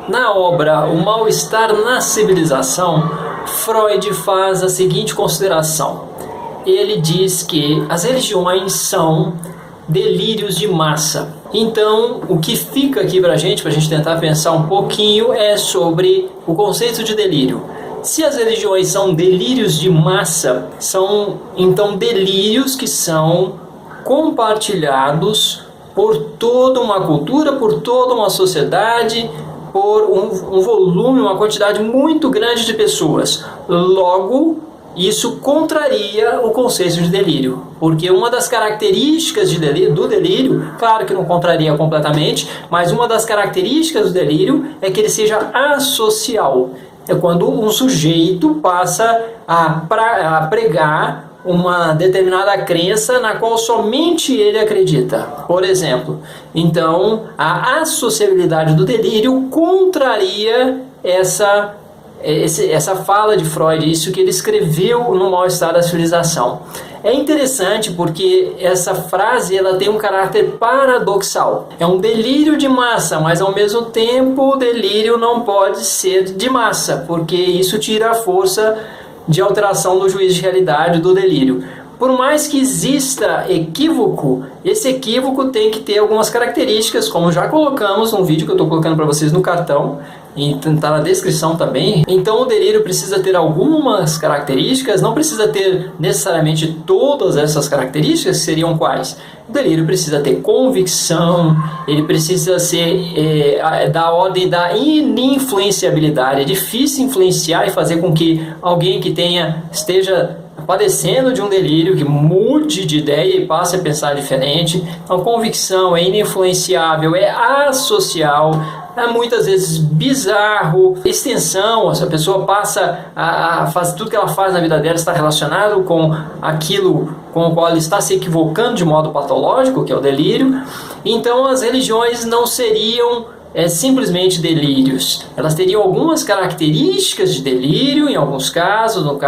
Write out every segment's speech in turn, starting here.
Na obra O Mal-Estar na Civilização, Freud faz a seguinte consideração. Ele diz que as religiões são delírios de massa. Então, o que fica aqui para a gente tentar pensar um pouquinho, é sobre o conceito de delírio. Se as religiões são delírios de massa, são então delírios que são compartilhados por toda uma cultura, por toda uma sociedade, por um volume, uma quantidade muito grande de pessoas. Logo, isso contraria o conceito de delírio, porque uma das características do delírio, claro que não contraria completamente, mas uma das características do delírio é que ele seja asocial. É quando um sujeito passa a pregar uma determinada crença na qual somente ele acredita. Por exemplo, então a associabilidade do delírio contraria essa fala de Freud, isso que ele escreveu no Mal-Estar da Civilização. É interessante porque essa frase ela tem um caráter paradoxal. É um delírio de massa, mas ao mesmo tempo o delírio não pode ser de massa, porque isso tira a força de alteração do juízo de realidade do delírio. Por mais que exista equívoco, esse equívoco tem que ter algumas características, como já colocamos no vídeo que eu estou colocando para vocês no cartão, e está na descrição também. Então o delírio precisa ter algumas características, não precisa ter necessariamente todas essas características, seriam quais? O delírio precisa ter convicção, ele precisa ser da ordem da ininfluenciabilidade. É difícil influenciar e fazer com que alguém que esteja padecendo de um delírio, que mude de ideia e passe a pensar diferente. Então, convicção, é ininfluenciável, é asocial, é muitas vezes bizarro, extensão, essa pessoa passa a fazer tudo que ela faz na vida dela está relacionado com aquilo com o qual ela está se equivocando de modo patológico, que é o delírio. Então as religiões não seriam simplesmente delírios, elas teriam algumas características de delírio em alguns casos. No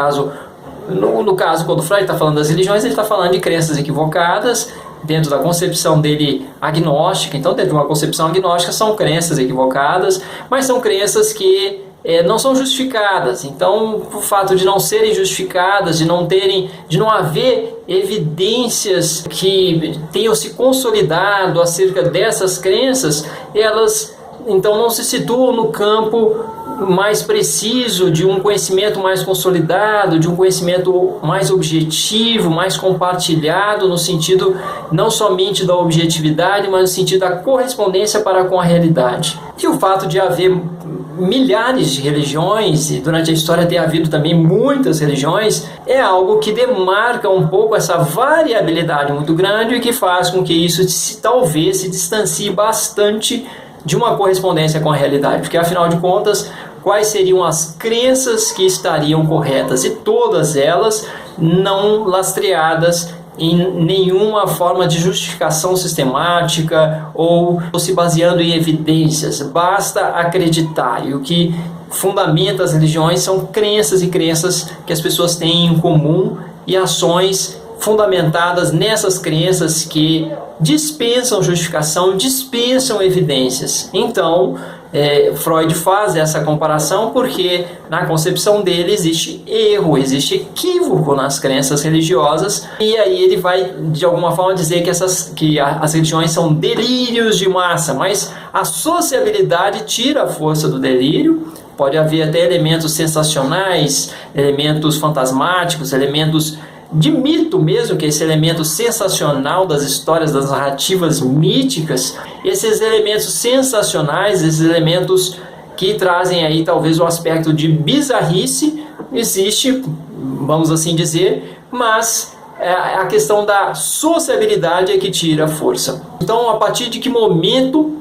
caso, quando Freud está falando das religiões, ele está falando de crenças equivocadas, dentro da concepção dele agnóstica. Então, dentro de uma concepção agnóstica, são crenças equivocadas, mas são crenças que não são justificadas. Então, o fato de não serem justificadas, de não haver evidências que tenham se consolidado acerca dessas crenças, elas então não se situam no campo mais preciso, de um conhecimento mais consolidado, de um conhecimento mais objetivo, mais compartilhado, no sentido não somente da objetividade, mas no sentido da correspondência para com a realidade. E o fato de haver milhares de religiões, e durante a história ter havido também muitas religiões, é algo que demarca um pouco essa variabilidade muito grande e que faz com que isso talvez se distancie bastante de uma correspondência com a realidade, porque afinal de contas, quais seriam as crenças que estariam corretas? E todas elas não lastreadas em nenhuma forma de justificação sistemática ou se baseando em evidências, basta acreditar. E o que fundamenta as religiões são crenças e crenças que as pessoas têm em comum e ações fundamentadas nessas crenças que dispensam justificação, dispensam evidências. Então, Freud faz essa comparação porque na concepção dele existe erro, existe equívoco nas crenças religiosas, e aí ele vai de alguma forma dizer que as religiões são delírios de massa, mas a sociabilidade tira a força do delírio. Pode haver até elementos sensacionais, elementos fantasmáticos, elementos de mito mesmo, que é esse elemento sensacional das histórias, das narrativas míticas. Esses elementos sensacionais, esses elementos que trazem aí talvez um aspecto de bizarrice, existe, vamos assim dizer, mas a questão da sociabilidade é que tira a força. Então, a partir de que momento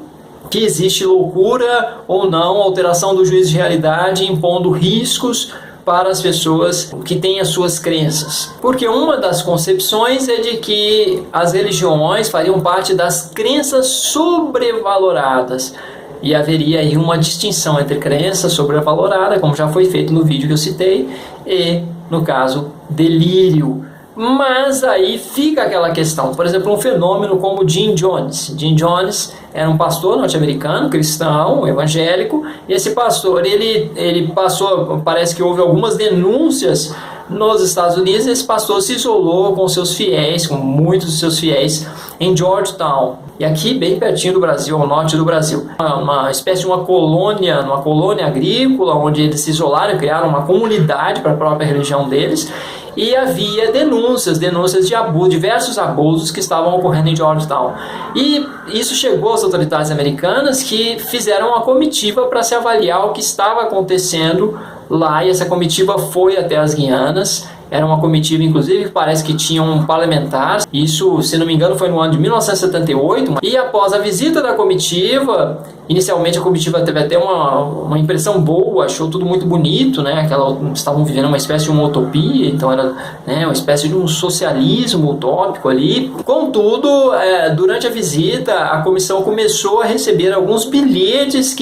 que existe loucura ou não, alteração do juízo de realidade, impondo riscos para as pessoas que têm as suas crenças? Porque uma das concepções é de que as religiões fariam parte das crenças sobrevaloradas, e haveria aí uma distinção entre crença sobrevalorada, como já foi feito no vídeo que eu citei, e, no caso, delírio. Mas aí fica aquela questão, por exemplo, um fenômeno como Jim Jones. Jim Jones era um pastor norte-americano, cristão, evangélico, e esse pastor, ele passou, parece que houve algumas denúncias nos Estados Unidos, e esse pastor se isolou com seus fiéis, com muitos de seus fiéis, em Georgetown, e aqui bem pertinho do Brasil, ao norte do Brasil. Uma espécie de uma colônia agrícola, onde eles se isolaram, criaram uma comunidade para a própria religião deles, e havia denúncias de abuso, diversos abusos que estavam ocorrendo em Georgetown. E isso chegou às autoridades americanas, que fizeram uma comitiva para se avaliar o que estava acontecendo lá, e essa comitiva foi até as Guianas. Era uma comitiva, inclusive, que parece que tinha um parlamentar. Isso, se não me engano, foi no ano de 1978. E após a visita da comitiva, inicialmente a comitiva teve até uma impressão boa, achou tudo muito bonito, né? Estavam vivendo uma espécie de uma utopia, então era, né, uma espécie de um socialismo utópico ali. Contudo, durante a visita, a comissão começou a receber alguns bilhetes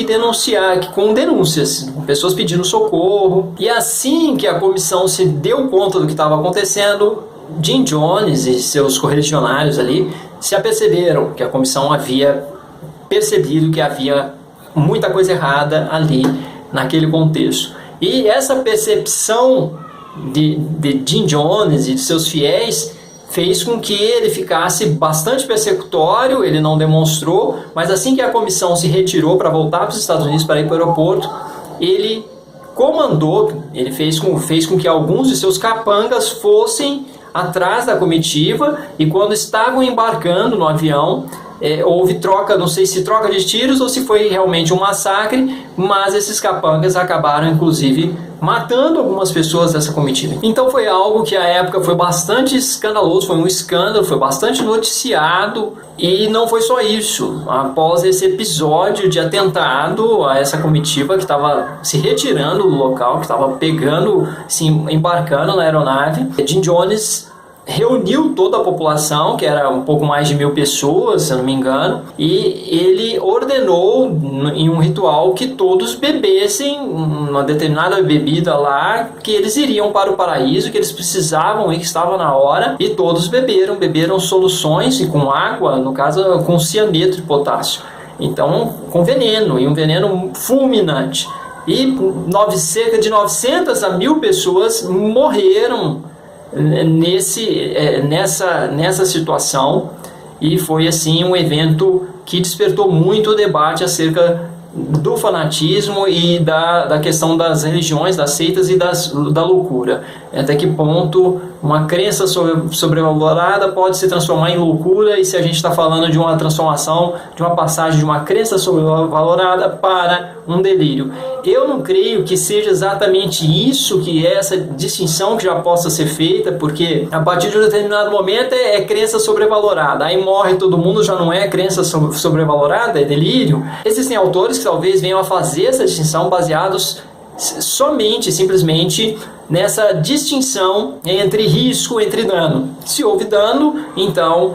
com denúncias, com pessoas pedindo socorro. E assim que a comissão se deu conta do que estava acontecendo, Jim Jones e seus correligionários ali se aperceberam que a comissão havia percebido que havia muita coisa errada ali naquele contexto. E essa percepção de Jim Jones e de seus fiéis fez com que ele ficasse bastante persecutório. Ele não demonstrou, mas assim que a comissão se retirou para voltar para os Estados Unidos, para ir para o aeroporto, ele comandou, ele fez com que alguns de seus capangas fossem atrás da comitiva, e quando estavam embarcando no avião, houve troca, não sei se troca de tiros ou se foi realmente um massacre, mas esses capangas acabaram inclusive matando algumas pessoas dessa comitiva. Então foi algo que à época foi bastante escandaloso, foi um escândalo, foi bastante noticiado. E não foi só isso. Após esse episódio de atentado a essa comitiva que estava se retirando do local, que estava embarcando na aeronave, Jim Jones reuniu toda a população, que era um pouco mais de 1.000 pessoas, se eu não me engano, e ele ordenou em um ritual que todos bebessem uma determinada bebida lá, que eles iriam para o paraíso, que eles precisavam e que estava na hora, e todos beberam soluções, e com água, no caso com cianeto de potássio, então com veneno, e um veneno fulminante, e cerca de 900 a 1.000 pessoas morreram nessa situação, e foi assim um evento que despertou muito o debate acerca do fanatismo e da questão das religiões, das seitas e da loucura. Até que ponto uma crença sobrevalorada pode se transformar em loucura, e se a gente está falando de uma transformação, de uma passagem de uma crença sobrevalorada para um delírio. Eu não creio que seja exatamente isso, que é essa distinção que já possa ser feita, porque a partir de um determinado momento é crença sobrevalorada, aí morre todo mundo, já não é crença sobrevalorada, é delírio. Existem autores que talvez venham a fazer essa distinção baseados simplesmente nessa distinção entre risco, entre dano. Se houve dano, então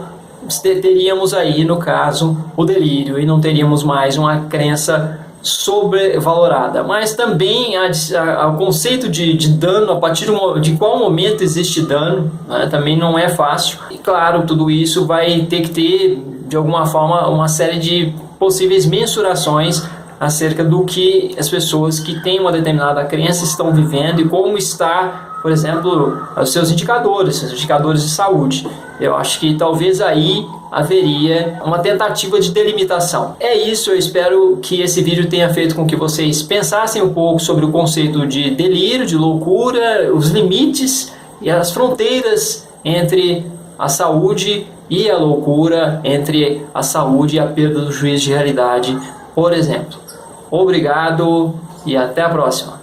teríamos aí, no caso, o delírio, e não teríamos mais uma crença sobrevalorada. Mas também o conceito de dano, a partir de qual momento existe dano, né, também não é fácil. E claro, tudo isso vai ter que ter, de alguma forma, uma série de possíveis mensurações acerca do que as pessoas que têm uma determinada crença estão vivendo, e como está, por exemplo, os seus indicadores de saúde. Eu acho que talvez aí haveria uma tentativa de delimitação. É isso, eu espero que esse vídeo tenha feito com que vocês pensassem um pouco sobre o conceito de delírio, de loucura, os limites e as fronteiras entre a saúde e a loucura, entre a saúde e a perda do juízo de realidade, por exemplo. Obrigado e até a próxima.